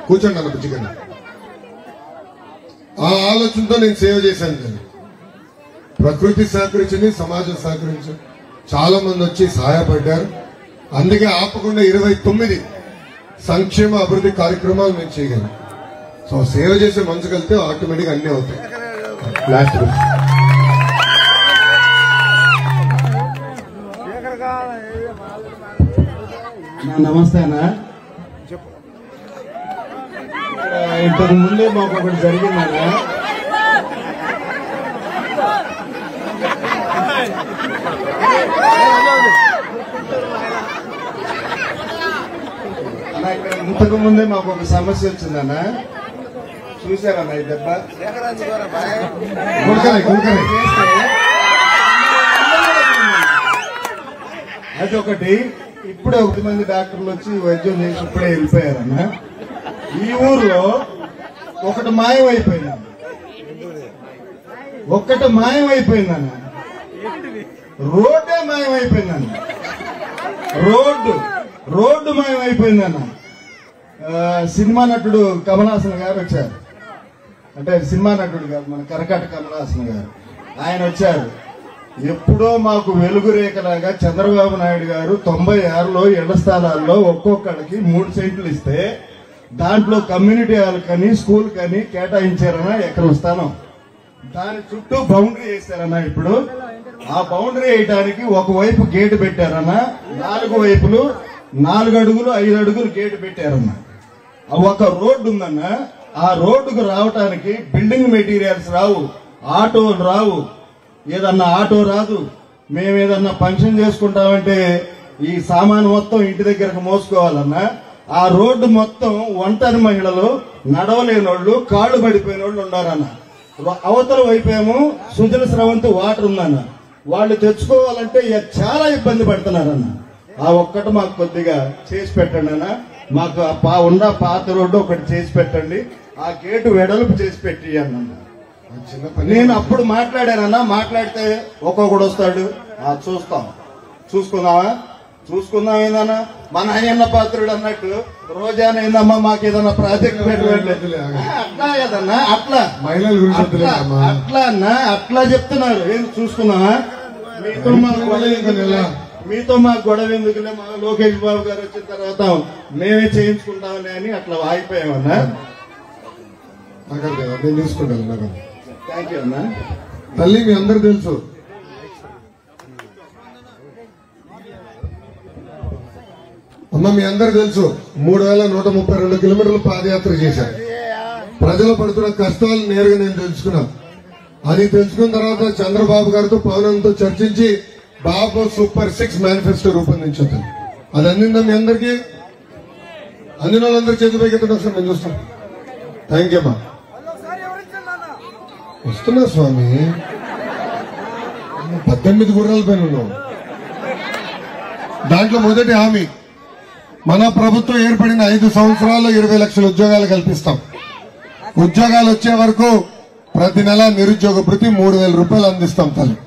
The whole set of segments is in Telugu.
కూర్చోండి అన్న బుజ్జిగా. ఆ ఆలోచనతో నేను సేవ చేశాను. ప్రకృతి సహకరించింది, సమాజం సహకరించింది, చాలా మంది వచ్చి సహాయపడ్డారు. అందుకే ఆపకుండా 29 సంక్షేమ అభివృద్ధి కార్యక్రమాలు మేము చేయగలం. సో సేవ చేసే మనసు కలిస్తే ఆటోమేటిక్ అన్నీ అవుతాయి. లాస్ట్ నమస్తే అన్న. ఇంతకు ముందే మాకు ఒకటి జరిగిందన్న. ఇంతకు ముందే మాకు ఒక సమస్య వచ్చిందన్న. చూసారన్న ఈ దెబ్బ అది ఒకటి. ఇప్పుడే 1 మంది డాక్టర్లు వచ్చి వైద్యం చేసి ఇప్పుడే వెళ్ళిపోయారన్న. ఈ ఊర్లో ఒకటి మాయమైపోయిందన్న. రోడ్డే మాయమైపోయిందన్న. రోడ్డు మాయమైపోయిందన్న. సినిమా నటుడు కమల్ హాసన్ గారు వచ్చారు. అంటే సినిమా నటుడు కాదు, మన కరకట్ట కమల్ హాసన్ గారు. ఆయన వచ్చారు. ఎప్పుడో మాకు వెలుగు రేఖలాగా చంద్రబాబు నాయుడు గారు 96లో ఇళ్ల స్థలాల్లో ఒక్కొక్కడికి 3 సెంట్లు ఇస్తే దాంట్లో కమ్యూనిటీ హాల్ కానీ స్కూల్ కానీ కేటాయించారన్నా ఎకరం స్థలం. దాని చుట్టూ బౌండరీ వేశారన్నా. ఇప్పుడు ఆ బౌండరీ వేయడానికి ఒకవైపు గేటు పెట్టారన్నా. 4 వైపులు 4 అడుగులు 5 అడుగులు గేటు పెట్టారన్నా. ఒక రోడ్డు ఉందన్న. ఆ రోడ్డుకు రావటానికి బిల్డింగ్ మెటీరియల్స్ రావు, ఆటోలు రావు, ఏదన్నా ఆటో రాదు. మేము ఏదన్నా ఫంక్షన్ చేసుకుంటామంటే ఈ సామాను మొత్తం ఇంటి దగ్గరకు మోసుకోవాలన్నా. ఆ రోడ్డు మొత్తం ఒంటరి మహిళలు, నడవలేనోళ్లు, కాళ్ళు పడిపోయిన వాళ్ళు ఉన్నారన్న. అవతల వైపేమో సుజల స్రవంతి వాటర్ ఉందన్న. వాళ్ళు తెచ్చుకోవాలంటే చాలా ఇబ్బంది పడుతున్నారన్న. ఆ ఒక్కటి మాకు కొద్దిగా చేసి పెట్టండి అన్న. మాకు ఉన్న పాత రోడ్డు ఒకటి చేసి పెట్టండి. ఆ గేటు వెడల్పు చేసి పెట్టి అన్న. నేను అప్పుడు మాట్లాడానన్నా. మాట్లాడితే ఒక్కొక్కడు వస్తాడు, చూసుకుందాం ఏందన్నా. మన అయ్యన్న పాత్రుడు అన్నట్టు రోజానైందమ్మా మాకు ఏదన్నా ప్రాజెక్ట్ పెట్టలేదు అట్లా కదన్నా. అట్లా అన్నా, అట్లా చెప్తున్నారు. ఏం చూసుకుందామా? మీతో మాకు గొడవ ఎందుకులే, మా లోకేష్ బాబు గారు వచ్చిన తర్వాత మేమే చేయించుకుంటామని అని అట్లా ఆగిపోయామన్నా. నేను చూసుకుంటాను. థ్యాంక్ యూ అన్నా. తల్లి మీ అందరు తెలుసు, అమ్మ మీ అందరు తెలుసు, 3132 కిలోమీటర్లు పాదయాత్ర చేశారు. ప్రజలు పడుతున్న కష్టాలు నేరుగా నేను తెలుసుకున్నాను. అది తెలుసుకున్న తర్వాత చంద్రబాబు గారితో పవనంతో చర్చించి బాబు సూపర్ 6 మేనిఫెస్టో రూపొందించారు. అది అందిందా మీ అందరికీ? అందిన వాళ్ళందరూ చేతి పైకి ఒకసారి నేను చూస్తాను. థ్యాంక్ యూ అమ్మా. వస్తున్నా స్వామి. 18 గుర్రాల పైన ఉన్నావు. దాంట్లో మొదటి హామీ, మన ప్రభుత్వం ఏర్పడిన 5 సంవత్సరాల్లో 20 లక్షల ఉద్యోగాలు కల్పిస్తాం. ఉద్యోగాలు వచ్చే వరకు ప్రతి నెల నిరుద్యోగ భృతి 3000 రూపాయలు అందిస్తాం తల్లి.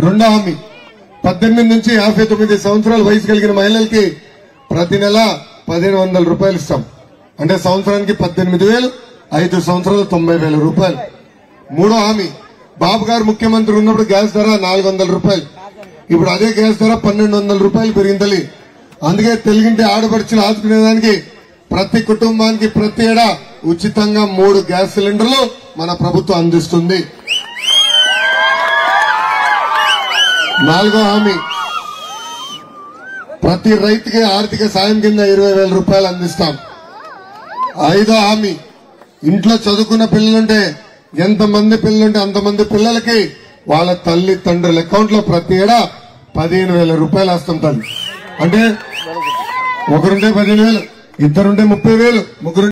రెండో హామీ, 18 నుంచి 59 సంవత్సరాల వయసు కలిగిన మహిళలకి ప్రతి నెల 1500 రూపాయలు ఇస్తాం. అంటే సంవత్సరానికి 18,000, 5 సంవత్సరాలు 90,000 రూపాయలు. మూడో హామీ, బాబు గారు ముఖ్యమంత్రి ఉన్నప్పుడు గ్యాస్ ధర 400 రూపాయలు. ఇప్పుడు అదే గ్యాస్ ధర 1200 రూపాయలు పెరిగింది. అందుకే తెలుగింటి ఆడపడుచులు ఆదుకునేదానికి ప్రతి కుటుంబానికి ప్రతి ఏడా ఉచితంగా 3 గ్యాస్ సిలిండర్లు మన ప్రభుత్వం అందిస్తుంది. నాలుగో హామీ, ప్రతి రైతుకి ఆర్థిక సాయం కింద 20,000 రూపాయలు అందిస్తాం. ఐదో హామీ, ఇంట్లో చదువుకున్న పిల్లలుంటే ఎంతమంది పిల్లలుంటే అంతమంది పిల్లలకి వాళ్ళ తల్లి తండ్రుల అకౌంట్ లో ప్రతి ఏడా 15,000 రూపాయలు వేస్తాం తల్లి. అంటే ఒకరుంటే 15,000, ఇద్దరుంటే 30,000, ముగ్గురు